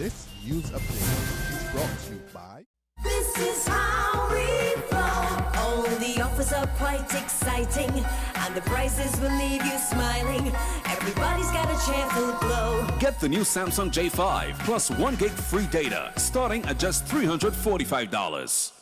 This news update is brought to you by... This is how we flow. Oh, the offers are quite exciting, and the prices will leave you smiling. Everybody's got a cheerful glow. Get the new Samsung J5 plus 1 gig free data starting at just $345.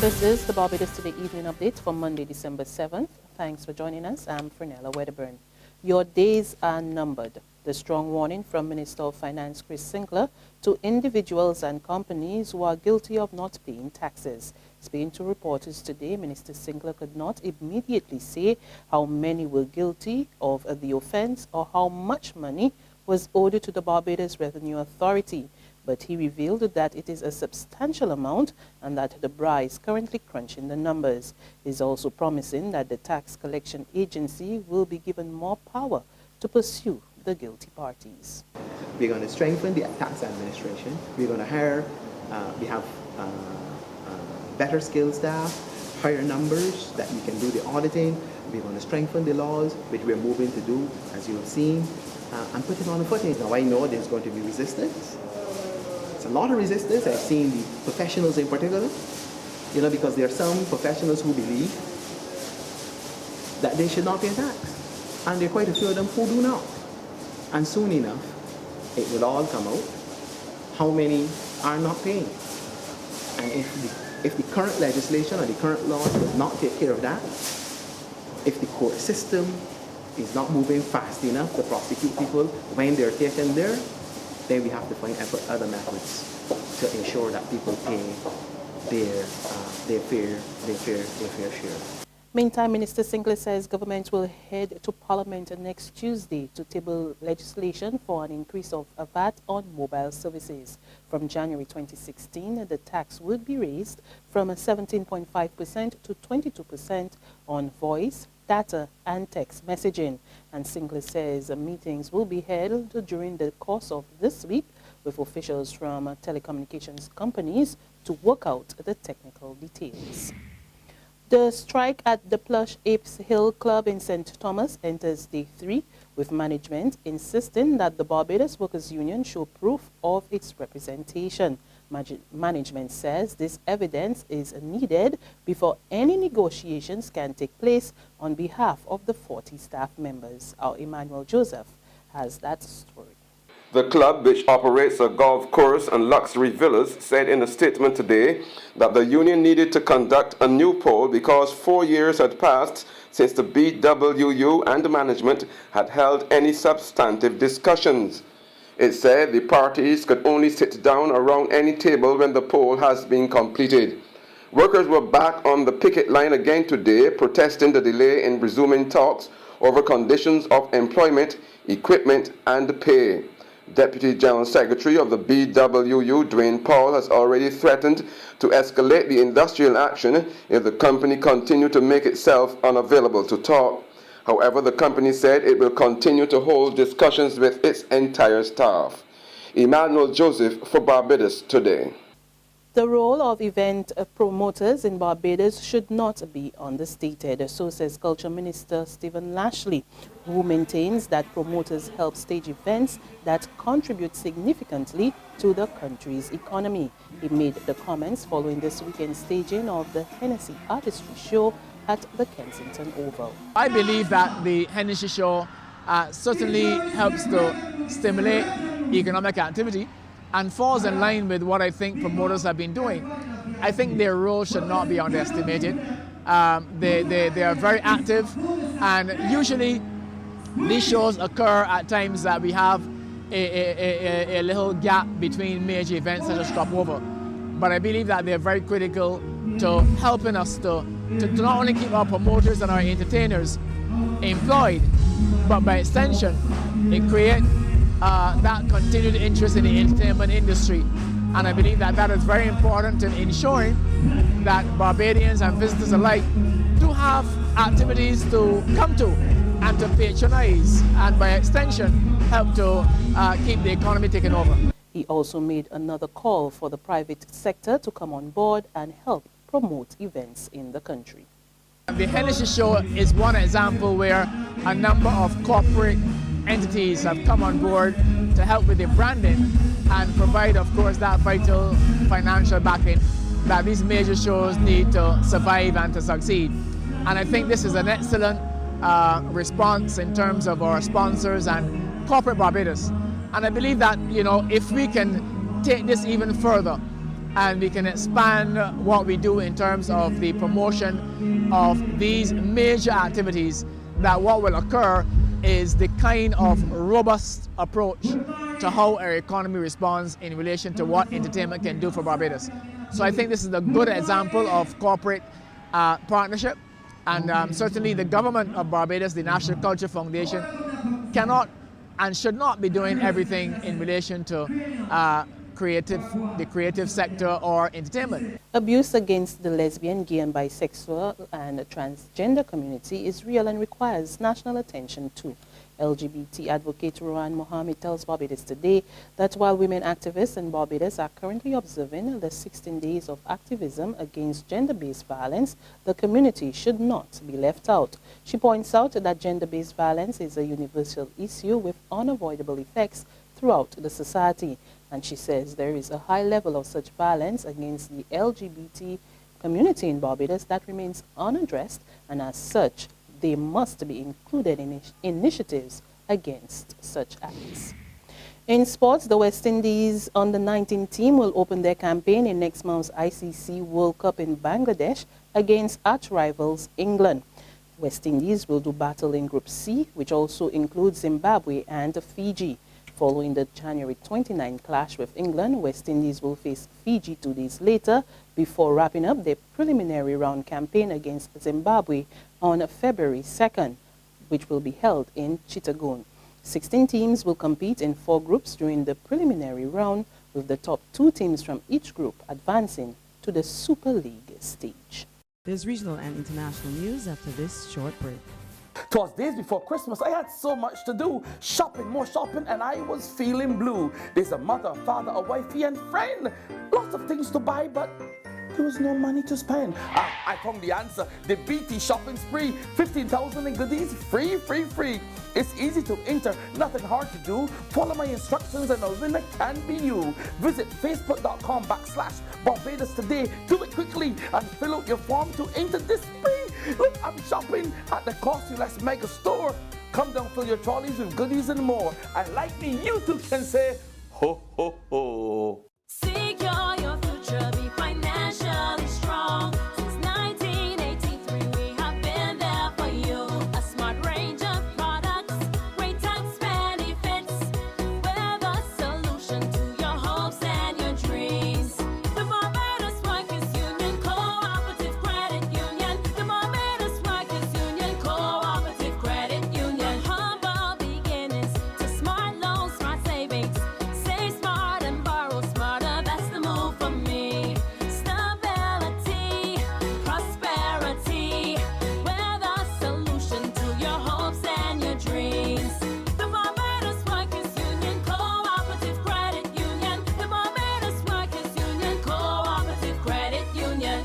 This is the Barbados Today evening update for Monday, December 7th. Thanks for joining us. I'm Frenella Wedderburn. Your days are numbered. The strong warning from Minister of Finance Chris Sinclair to individuals and companies who are guilty of not paying taxes. Speaking to reporters today, Minister Sinclair could not immediately say how many were guilty of the offense or how much money was owed to the Barbados Revenue Authority. But he revealed that it is a substantial amount and that the BRA is currently crunching the numbers. He's also promising that the tax collection agency will be given more power to pursue the guilty parties. We're going to strengthen the tax administration. We're going to hire, we have better skilled staff, higher numbers that you can do the auditing. We're going to strengthen the laws, which we're moving to do, as you have seen, and put it on the footing. Now I know there's going to be resistance. It's a lot of resistance. I've seen the professionals in particular, because there are some professionals who believe that they should not pay tax. And there are quite a few of them who do not. And soon enough, it will all come out how many are not paying. And if the current legislation or the current law does not take care of that, if the court system is not moving fast enough to prosecute people when they're taken there, then we have to find other methods to ensure that people pay their fair share. Meantime, Minister Sinclair says government will head to Parliament next Tuesday to table legislation for an increase of VAT on mobile services. From January 2016, the tax would be raised from 17.5% to 22% on voice, data and text messaging. And Sinclair says meetings will be held during the course of this week with officials from telecommunications companies to work out the technical details. The strike at the plush Apes Hill Club in St. Thomas enters day 3, with management insisting that the Barbados Workers' Union show proof of its representation. Management says this evidence is needed before any negotiations can take place on behalf of the 40 staff members. Our Emmanuel Joseph has that story. The club, which operates a golf course and luxury villas, said in a statement today that the union needed to conduct a new poll because 4 years had passed since the BWU and the management had held any substantive discussions. It said the parties could only sit down around any table when the poll has been completed. Workers were back on the picket line again today, protesting the delay in resuming talks over conditions of employment, equipment, and pay. Deputy General Secretary of the BWU, Dwayne Paul, has already threatened to escalate the industrial action if the company continued to make itself unavailable to talk. However, the company said it will continue to hold discussions with its entire staff. Emmanuel Joseph for Barbados Today. The role of event promoters in Barbados should not be understated, so says Culture Minister Stephen Lashley, who maintains that promoters help stage events that contribute significantly to the country's economy. He made the comments following this weekend's staging of the Hennessy Artistry Show at the Kensington Oval. I believe that the Hennessy Show certainly helps to stimulate economic activity and falls in line with what I think promoters have been doing. I think their role should not be underestimated. They are very active, and usually these shows occur at times that we have a little gap between major events such as Stopover. But I believe that they're very critical to helping us to not only keep our promoters and our entertainers employed, but by extension, it creates that continued interest in the entertainment industry. And I believe that that is very important in ensuring that Barbadians and visitors alike do have activities to come to and to patronize, and by extension help to keep the economy taken over. He also made another call for the private sector to come on board and help promote events in the country. The Hennessy Show is one example where a number of corporate entities have come on board to help with the branding and provide, of course, that vital financial backing that these major shows need to survive and to succeed. And I think this is an excellent response in terms of our sponsors and corporate Barbados. And I believe that, you know, if we can take this even further and we can expand what we do in terms of the promotion of these major activities, that what will occur is the kind of robust approach to how our economy responds in relation to what entertainment can do for Barbados. So I think this is a good example of corporate partnership, and certainly the government of Barbados, the National Culture Foundation, cannot and should not be doing everything in relation to the creative sector or entertainment. Abuse against the lesbian, gay and bisexual and transgender community is real and requires national attention too. LGBT advocate Rohan Mohammed tells Barbados Today that while women activists in Barbados are currently observing the 16 days of activism against gender-based violence, the community should not be left out. She points out that gender-based violence is a universal issue with unavoidable effects throughout the society. And she says there is a high level of such violence against the LGBT community in Barbados that remains unaddressed, and as such, they must be included in initiatives against such acts. In sports, the West Indies under-19 team will open their campaign in next month's ICC World Cup in Bangladesh against arch-rivals England. West Indies will do battle in Group C, which also includes Zimbabwe and Fiji. Following the January 29 clash with England, West Indies will face Fiji 2 days later before wrapping up their preliminary round campaign against Zimbabwe on February 2nd, which will be held in Chittagong. 16 teams will compete in 4 groups during the preliminary round, with the top 2 teams from each group advancing to the Super League stage. There's regional and international news after this short break. 'Twas days before Christmas. I had so much to do. Shopping, more shopping, and I was feeling blue. There's a mother, father, a wifey, and friend. Lots of things to buy, but there was no money to spend. I found the answer. The BT shopping spree. 15,000 in goodies. Free, free, free. It's easy to enter. Nothing hard to do. Follow my instructions and a winner can be you. Visit facebook.com/Barbados Today. Do it quickly and fill out your form to enter this spree. Look, I'm shopping at the Costy Mega Store. Come down, fill your trolleys with goodies and more. And like me, you too can say, ho, ho, ho. Secure your future, be financially strong. Since 1983, we have been there for you. A smart range of products, great tax benefits. We're the solution to your hopes and your dreams. The Barbados Workers Union Cooperative Credit Union. The Barbados Workers Union Cooperative Credit Union. Humble beginnings to smart loans, smart savings. Save smart and borrow smarter. That's the move for me. Stability, prosperity. We're the solution to your hopes and your dreams. The Barbados Workers Union Cooperative Credit Union. The Barbados Workers Union Cooperative Credit Union.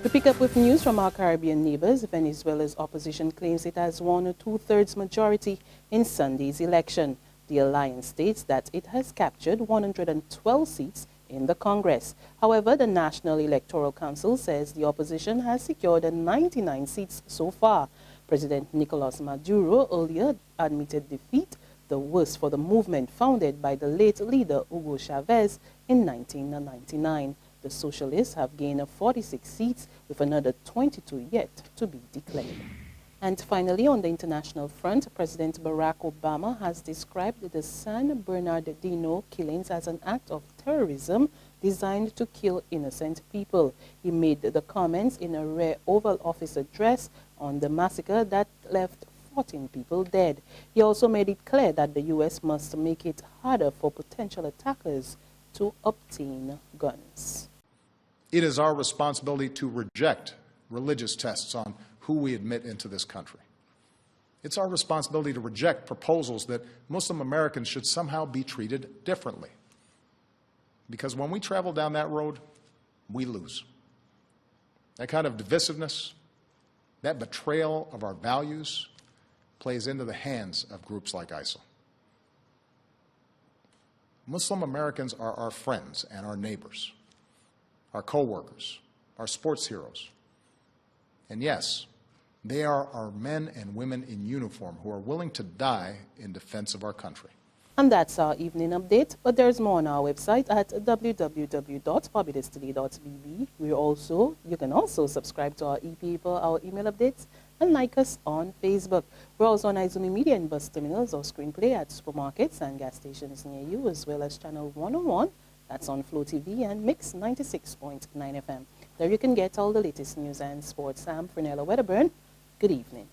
To pick up with news from our Caribbean neighbors, Venezuela's opposition claims it has won a 2/3 majority in Sunday's election. The alliance states that it has captured 112 seats in the Congress. However, the National Electoral Council says the opposition has secured 99 seats so far. President Nicolas Maduro earlier admitted defeat, the worst for the movement founded by the late leader Hugo Chavez in 1999. The socialists have gained 46 seats, with another 22 yet to be declared. And finally, on the international front, President Barack Obama has described the San Bernardino killings as an act of terrorism designed to kill innocent people. He made the comments in a rare Oval Office address on the massacre that left 14 people dead. He also made it clear that the U.S. must make it harder for potential attackers to obtain guns. It is our responsibility to reject religious tests on who we admit into this country. It's our responsibility to reject proposals that Muslim Americans should somehow be treated differently. Because when we travel down that road, we lose. That kind of divisiveness, that betrayal of our values, plays into the hands of groups like ISIL. Muslim Americans are our friends and our neighbors, our co-workers, our sports heroes. And yes, they are our men and women in uniform who are willing to die in defense of our country. And that's our evening update, but there's more on our website at www.barbadostoday.bb. You can also subscribe to our e-paper, our email updates, and like us on Facebook. We're also on Izumi Media in bus terminals or screenplay at supermarkets and gas stations near you, as well as channel 101, that's on Flow TV, and Mix 96.9 FM. There you can get all the latest news and sports. I'm Frenella Wedderburn. Good evening.